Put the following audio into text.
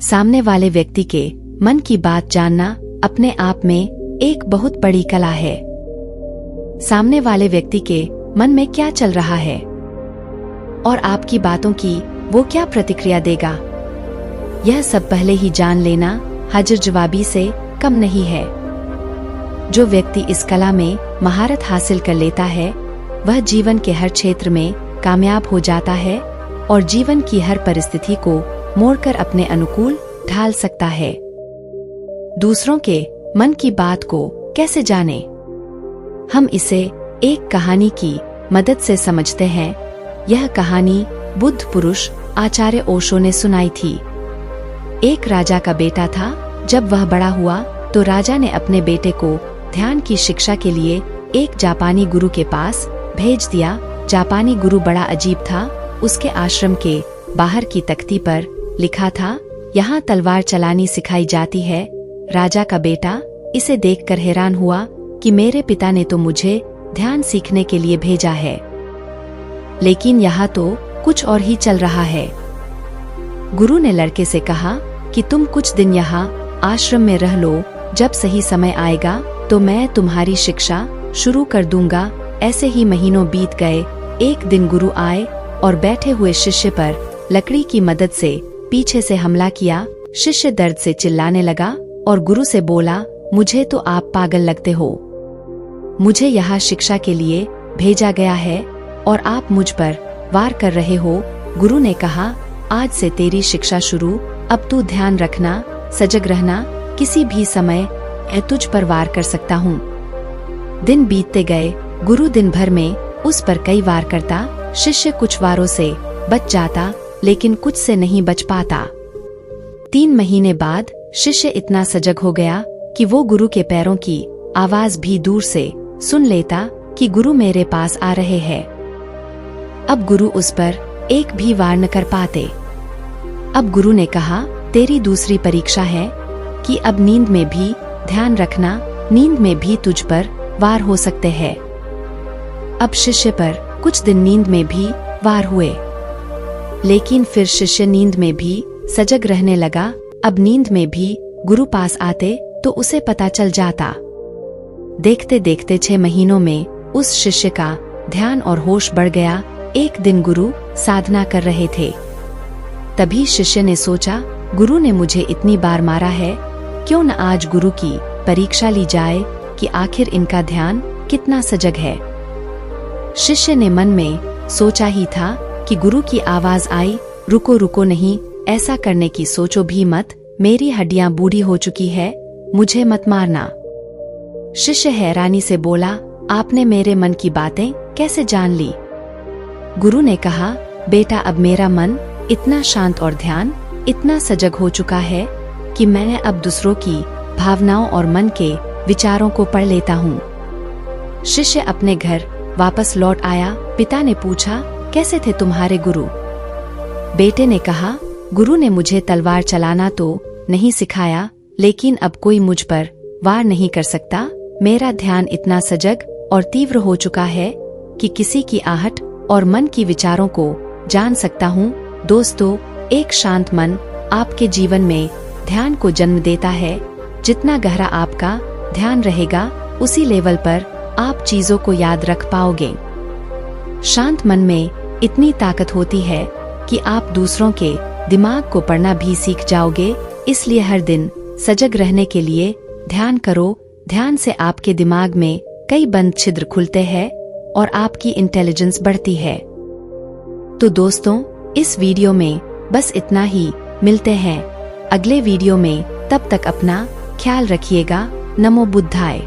सामने वाले व्यक्ति के मन की बात जानना अपने आप में एक बहुत बड़ी कला है। सामने वाले व्यक्ति के मन में क्या चल रहा है और आपकी बातों की वो क्या प्रतिक्रिया देगा, यह सब पहले ही जान लेना हाजिर जवाबी से कम नहीं है। जो व्यक्ति इस कला में महारत हासिल कर लेता है वह जीवन के हर क्षेत्र में कामयाब हो जाता है और जीवन की हर परिस्थिति को मोड़कर अपने अनुकूल ढाल सकता है। दूसरों के मन की बात को कैसे जाने? हम इसे एक कहानी की मदद से समझते हैं। यह कहानी बुद्ध पुरुष आचार्य ओशो ने सुनाई थी। एक राजा का बेटा था। जब वह बड़ा हुआ तो राजा ने अपने बेटे को ध्यान की शिक्षा के लिए एक जापानी गुरु के पास भेज दिया। जापानी गुरु बड़ा अजीब था। उसके आश्रम के बाहर की तख्ती पर लिखा था, यहाँ तलवार चलानी सिखाई जाती है। राजा का बेटा इसे देखकर हैरान हुआ कि मेरे पिता ने तो मुझे ध्यान सीखने के लिए भेजा है, लेकिन यहाँ तो कुछ और ही चल रहा है। गुरु ने लड़के से कहा कि तुम कुछ दिन यहाँ आश्रम में रह लो, जब सही समय आएगा तो मैं तुम्हारी शिक्षा शुरू कर दूंगा। ऐसे ही महीनों बीत गए। एक दिन गुरु आए और बैठे हुए शिष्य पर लकड़ी की मदद से पीछे से हमला किया। शिष्य दर्द से चिल्लाने लगा और गुरु से बोला, मुझे तो आप पागल लगते हो। मुझे यहाँ शिक्षा के लिए भेजा गया है और आप मुझ पर वार कर रहे हो। गुरु ने कहा, आज से तेरी शिक्षा शुरू। अब तू ध्यान रखना, सजग रहना, किसी भी समय मैं तुझ पर वार कर सकता हूँ। दिन बीतते गए। गुरु दिन भर में उस पर कई वार करता। शिष्य कुछ वारों से बच जाता, लेकिन कुछ से नहीं बच पाता। 3 महीने बाद शिष्य इतना सजग हो गया कि वो गुरु के पैरों की आवाज भी दूर से सुन लेता कि गुरु मेरे पास आ रहे हैं। अब गुरु उस पर एक भी वार न कर पाते। अब गुरु ने कहा, तेरी दूसरी परीक्षा है कि अब नींद में भी ध्यान रखना। नींद में भी तुझ पर वार हो सकते हैं। अब शिष्य पर कुछ दिन नींद में भी वार हुए, लेकिन फिर शिष्य नींद में भी सजग रहने लगा। अब नींद में भी गुरु पास आते तो उसे पता चल जाता। देखते देखते 6 महीनों में उस शिष्य का ध्यान और होश बढ़ गया। एक दिन गुरु साधना कर रहे थे। तभी शिष्य ने सोचा, गुरु ने मुझे इतनी बार मारा है, क्यों न आज गुरु की परीक्षा ली जाए कि आखिर इनका ध्यान कितना सजग है। शिष्य ने मन में सोचा ही था कि गुरु की आवाज आई, रुको रुको, नहीं ऐसा करने की सोचो भी मत। मेरी हड्डियां बूढ़ी हो चुकी है, मुझे मत मारना। शिष्य हैरानी से बोला, आपने मेरे मन की बातें कैसे जान ली? गुरु ने कहा, बेटा अब मेरा मन इतना शांत और ध्यान इतना सजग हो चुका है कि मैं अब दूसरों की भावनाओं और मन के विचारों को पढ़ लेता हूँ। शिष्य अपने घर वापस लौट आया। पिता ने पूछा, कैसे थे तुम्हारे गुरु? बेटे ने कहा, गुरु ने मुझे तलवार चलाना तो नहीं सिखाया, लेकिन अब कोई मुझ पर वार नहीं कर सकता। मेरा ध्यान इतना सजग और तीव्र हो चुका है कि किसी की आहट और मन की विचारों को जान सकता हूँ। दोस्तों, एक शांत मन आपके जीवन में ध्यान को जन्म देता है। जितना गहरा आपका ध्यान रहेगा, उसी लेवल पर आप चीजों को याद रख पाओगे। शांत मन में इतनी ताकत होती है कि आप दूसरों के दिमाग को पढ़ना भी सीख जाओगे। इसलिए हर दिन सजग रहने के लिए ध्यान करो। ध्यान से आपके दिमाग में कई बंद छिद्र खुलते हैं और आपकी इंटेलिजेंस बढ़ती है। तो दोस्तों, इस वीडियो में बस इतना ही। मिलते हैं अगले वीडियो में। तब तक अपना ख्याल रखिएगा। नमो बुद्धाय।